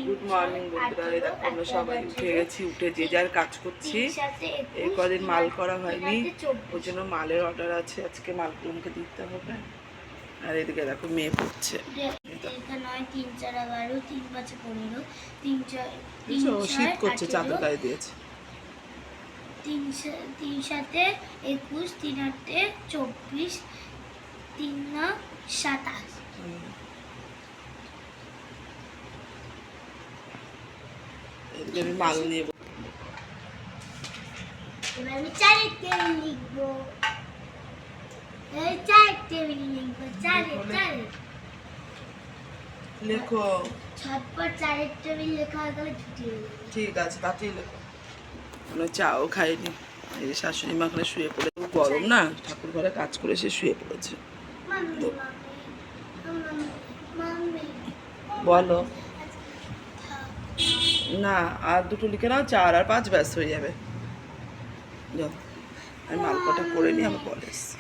Good morning বন্ধুরা, এই দেখো আমরা সবাই উঠে গেছি। উঠে যে যার কাজ করছি। এই কদিন মাল করা হয়নি, ওই জন্য মালের অর্ডার আছে, আজকে মালগুলোকে দিতে হবে। আর এদিকে দেখো মেয়ে পড়ছে। শীত করছে, চাদর গায়ে দিয়েছে। 3 7 21 3 8 24 3 9 27। আমি মাল নিয়ে এবার আমি চারের টেবিল লিখবো। এই চারের টেবিল লিখবো, চারের লেখো। ছটপট চারের টেবিল লেখা হয়ে গেলে ছুটি হয়ে যাবে। ঠিক আছে, তাতেই লেখো। কোনো চাও খাইনি। এই যে শাশুড়ি মা ওখানে শুয়ে পড়ে, গরম না, ঠাকুর ঘরে কাজ করে সে শুয়ে পড়েছে। বলো না, আর দুটো লিখে নাও, 4 আর 5 ব্যাস হয়ে যাবে। যাও, আমি মালকটা করে নিই, আমি পরে এসছি।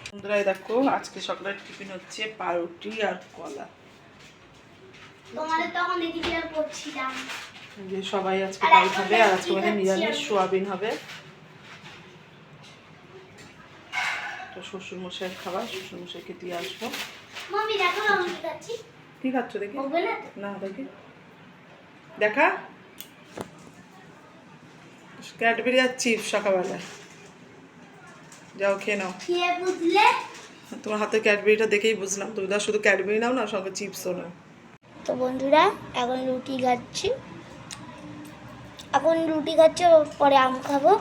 বন্ধুরা দেখো, আজকে সকালের টিফিন হচ্ছে পাউরুটি আর কলা। তোমাদের তখন দেখি যে পড়ছিলাম যে সবাই আজকে তাই খাবে, আর আজকে আমাদের নিরামিষ সোয়াবিন হবে। তো শ্বশুর মশাইয়ের খাবার, শ্বশুর মশাইকে দিয়ে আসবো। মামি দেখো না আমি খাচ্ছি। কি খাচ্ছ দেখি? না দেখি, দেখা। ক্যাডবেরি আর চিপস সকালবেলায়। যাও খেয়ে নাও। খেয়ে বুঝলে? তোমার হাতে ক্যাডবেরিটা দেখেই বুঝলাম। তুমি তো শুধু ক্যাডবেরি নাও না, সঙ্গে চিপসও নাও। তো বন্ধুরা এখন রুটি খাচ্ছি, পরে আম খাবো।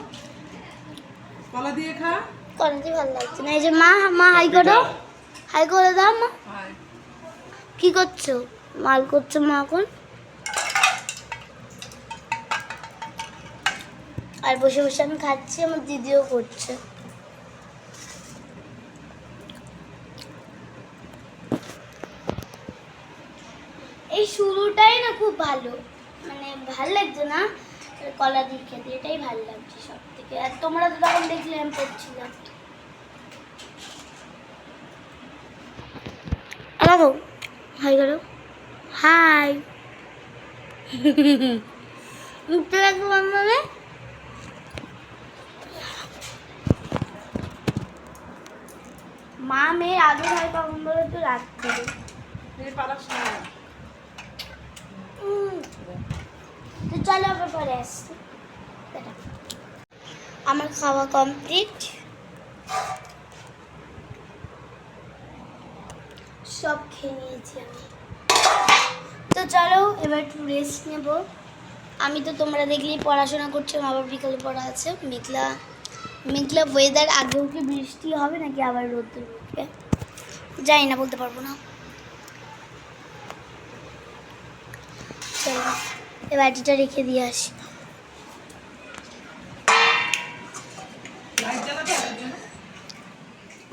কলা দিয়ে খা। কলা দিয়ে ভালো লাগছে না। এই যে মা হাই করো, হাই করে দাও। মা কি করছো? মাল করছো মা এখন। আর বসে বসে আমি খাচ্ছি, আমার দিদিও করছে। এই শুরুটাই না খুব ভালো, মানে ভালো লাগছে না কলা দিয়ে খেতে, এটাই ভালো লাগছে সব থেকে। আর তোমরা তো তখন দেখলে আমি পড়ছিলাম। দেখো হাই করো, হাই। মুখটা দেখো মামা। মা মেয়ের আগে হয় কখন বলো তো? রাত্রে। তো চলো আবার পরে আসছি। আমার খাওয়া কমপ্লিট, সব খেয়ে নিয়েছি আমি। তো চলো এবার একটু রেস্ট নেব। আমি তো তোমরা দেখলেই পড়াশোনা করছি, আবার বিকালে পড়া আছে। মেঘলা মেঘলা ওয়েদার। আগেও কি বৃষ্টি হবে নাকি আবার রোদ উঠবে জানি না, বলতে পারবো না। চলো এই বাটিটা রেখে দিয়ে আসি।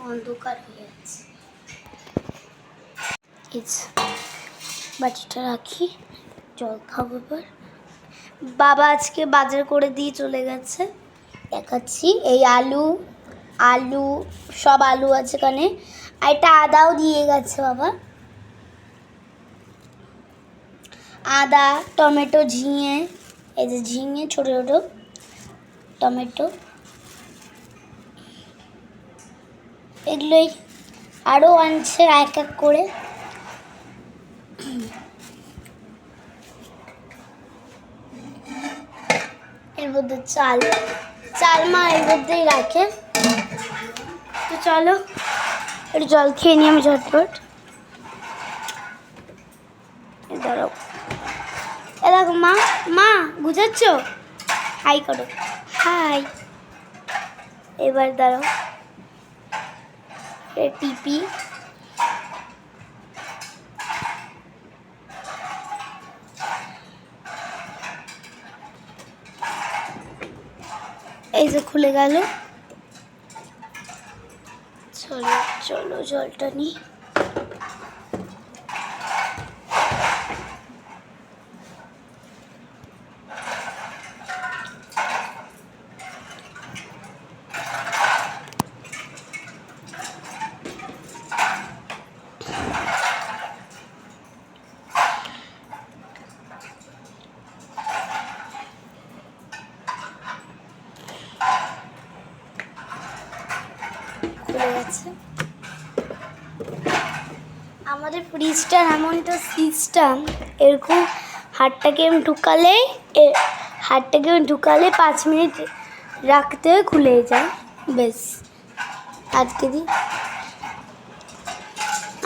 অন্ধকার হয়ে যাচ্ছে। বাটিটা রাখি, জল খাবো এবার। বাবা আজকে বাজার করে দিয়ে চলে গেছে, দেখাচ্ছি। এই আলু সব আলু আছে এখানে, আর একটা আদাও দিয়ে গেছে বাবা। আদা, টমেটো, ঝিঙে, এই যে ঝিঙে ছোট ছোট, টমেটো, এগুলোই আরও আনছে এক এক করে। এর মধ্যে চাল মা এর মধ্যেই রাখে। তো চলো একটু জল খেয়ে নিই আমি ঝটপট। দাঁড়াও, দেখো মা বুঝাচ্ছ? হাই করো, হাই। এবার দাঁড়াও, টিপি। এই যে খুলে গেল। চলো জলটা নিই। আমাদের ফ্রিজটার এমনটা সিস্টেম, এরকম হাতটাকে ঢুকালে 5 মিনিট রাখতে খুলে যায়, বেশ আটকে দিই।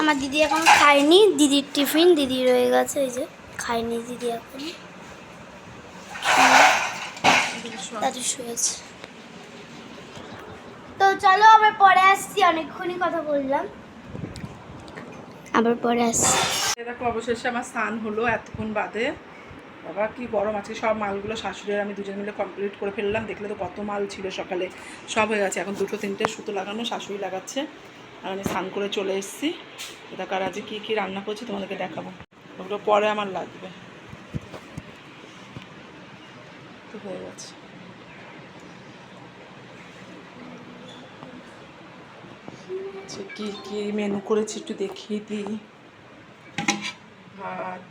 আমার দিদি এখন খায়নি, দিদির টিফিন দিদি রয়ে গেছে, এই যে খায়নি দিদি এখন, দাদু শুয়েছে। তো চলো আবার পরে আসছি, অনেকক্ষণই কথা বললাম, আবার পরে আসছি। দেখো অবশেষে আমার স্নান হলো এতক্ষণ বাদে। বাবা কি গরম আছে, সব মালগুলো শাশুড়ি আর আমি দুজন মিলে কমপ্লিট করে ফেললাম। দেখলে তো কত মাল ছিল সকালে, সব হয়ে গেছে। এখন 2-3টে সুতো লাগানো, শাশুড়ি লাগাচ্ছে আর আমি স্নান করে চলে এসেছি। এটা কার আজকে কী কী রান্না করছি তোমাদেরকে দেখাবো, ওগুলো পরে আমার লাগবে। তো হয়ে গেছে। আচ্ছা কী কী মেনু করেছি একটু দেখিয়ে দিই। ভাত,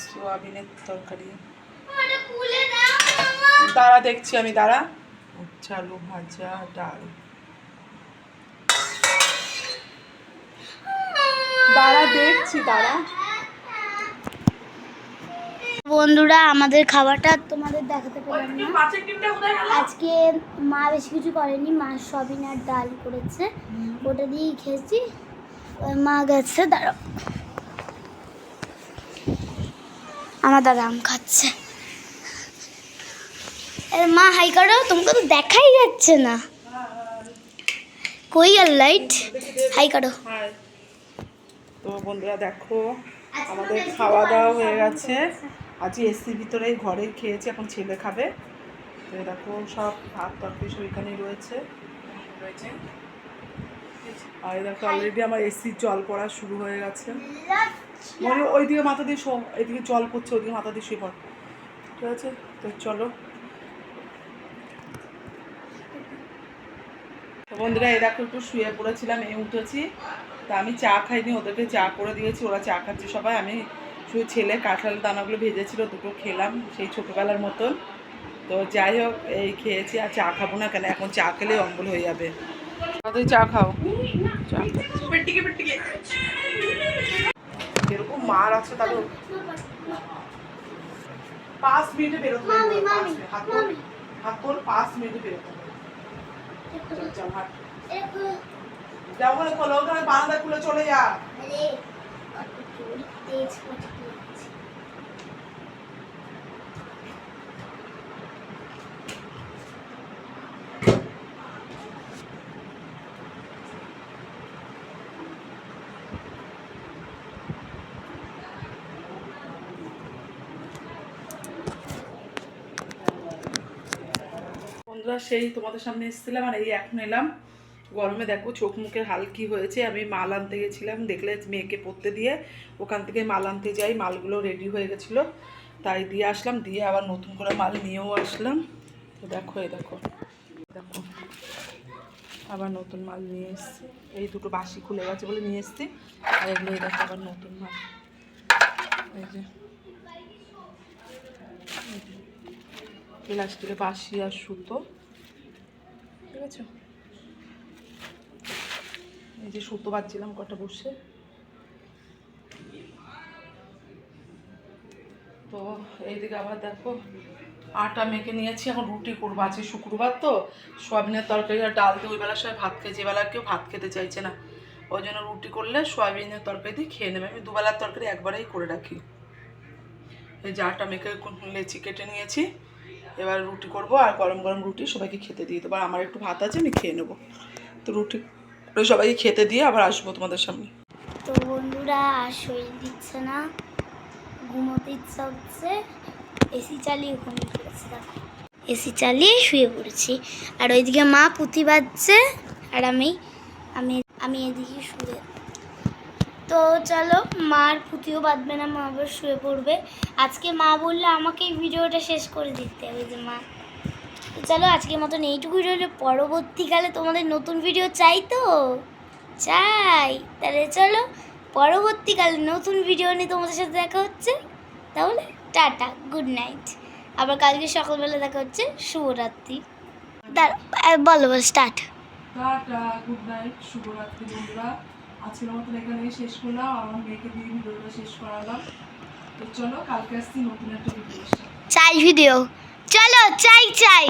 সোয়াবিনের তরকারি, দাঁড়া দেখছি আমি, দাঁড়া, আলু ভাজা, ডাল, দাঁড়া দেখছি, দাঁড়া। বন্ধুরা আমাদের খাবারটা তোমাদের দেখাতে পারলাম না, আজকে মা বেশি কিছু করেনি, মা সয়াবিন আর ডাল করেছে, ওটা দিয়েই খেয়েছি। মা গেছে, দাঁড়াও আমার দাদা আম খাচ্ছে। মা হাই করো, তোমাকে তো দেখাই যাচ্ছে না, কই আর লাইট, হাই করো। তো বন্ধুরা দেখো আমাদের খাওয়া দাওয়া হয়ে গেছে। আজ এসির ভিতরেই ঘরে খেয়েছি, এখন ছেলে খাবে। তো দেখো সব ভাত তরকারি সব এখানেই রয়েছে। আর দেখো অলরেডি আমার এসির জল পড়া শুরু হয়ে গেছে। মানে ওইদিকে মাথা দিয়ে শো, এইদিকে জল পড়ছে, ওইদিকে মাথা দিয়ে শুয়ে পড়, ঠিক আছে? তো চলো বন্ধুরা, এই দেখো একটু শুয়ে পড়েছিলাম, এই উঠেছি। তা আমি চা খাইনি, ওদেরকে চা করে দিয়েছি, ওরা চা খাচ্ছে সবাই। আমি শুধু ছেলে কাঁঠাল দানাগুলো ভেজেছিল, দুটো খেলাম সেই ছোটোবেলার মতন। তো যাই হোক এই খেয়েছি, আর চা খাবো না, কেন এখন চা খেলেই অম্বল হয়ে যাবে। তাদের চা খাও, চা যেরকম মার আছে তাহলে 5 মিনিটে বেরোতে হবে, 5 মিনিটে বেরোতে হবে। যাও বলে খোলো, ওখানে বারান্দা খুলে চলে যা। বন্ধুরা সেই তোমাদের সামনে এসেছিলাম, আর এই এখন এলাম। গরমে দেখো চোখ মুখের হাল কি হয়েছে। আমি মাল আনতে গেছিলাম, দেখলে মেয়েকে পড়তে দিয়ে ওখান থেকে মাল আনতে যাই, মালগুলো রেডি হয়ে গেছিলো, তাই দিয়ে আসলাম, দিয়ে আবার নতুন করে মাল নিয়েও আসলাম। তো দেখো এই দেখো দেখো আবার নতুন মাল নিয়ে এসেছি। এই দুটো বাসি খুলে গেছে বলে নিয়ে এসেছি, আর এগুলো এই দেখো আবার নতুন মাল। এই যে প্লাস্টিকের বাসি আর সুতো, ঠিক আছে? এই যে সুতো বাঁধছিলাম কটা বসে। তো এইদিকে আবার দেখো আটা মেখে নিয়েছি, এখন রুটি করবো। আজকে শুক্রবার তো, সোয়াবিনের তরকারি আর ডাল দিয়ে ওই বেলার সময় ভাত খেয়ে, যে বেলা কেউ ভাত খেতে চাইছে না, ওই জন্য রুটি করলে সোয়াবিনের তরকারি দিয়ে খেয়ে নেবে। আমি দুবেলার তরকারি একবারেই করে রাখি। এই যে আটা মেখে লেচি কেটে নিয়েছি, এবার রুটি করব, আর গরম গরম রুটি সবাইকে খেতে দিয়ে দেবো। আমার একটু ভাত আছে, আমি খেয়ে নেবো। তো রুটি সবাইকে খেতে দিয়ে আবার আসবো তোমাদের সামনে। তো বন্ধুরা আর শরীর দিচ্ছে না, ঘুমোতে ইচ্ছা হচ্ছে, এসি চালিয়ে ঘুমিয়ে পড়েছি, দেখো এসি চালিয়ে শুয়ে পড়েছি। আর ওইদিকে মা পুঁথি বাজছে, আর আমি আমি আমি এদিকে শুয়ে। তো চলো, মার পুঁথিও বাঁধবে না, মা আবার শুয়ে পড়বে। আজকে মা বললে আমাকে এই ভিডিওটা শেষ করে দিতে হবে, যে মা। তো চলো আজকের মতন এইটুকুই রইল, পরবর্তীকালে তোমাদের নতুন ভিডিও চাই তো, চাই, তাহলে চলো পরবর্তীকালে নতুন ভিডিও নিয়ে তোমাদের সাথে দেখা হচ্ছে। তাহলে টাটা, গুড নাইট, আবার কালকে সকালবেলা দেখা হচ্ছে। শুভরাত্রি। বলো স্টার্ট। টাটা, গুড নাইট, শুভরাত্রি বন্ধুরা। আজকের মতন এখানেই শেষ করলাম, আমার মেয়েকে দিয়ে ভিডিওটা শেষ করালাম। তো চলো কালকে আসছি নতুন একটা ভিডিও। চাই ভিডিও, চলো চাই চাই।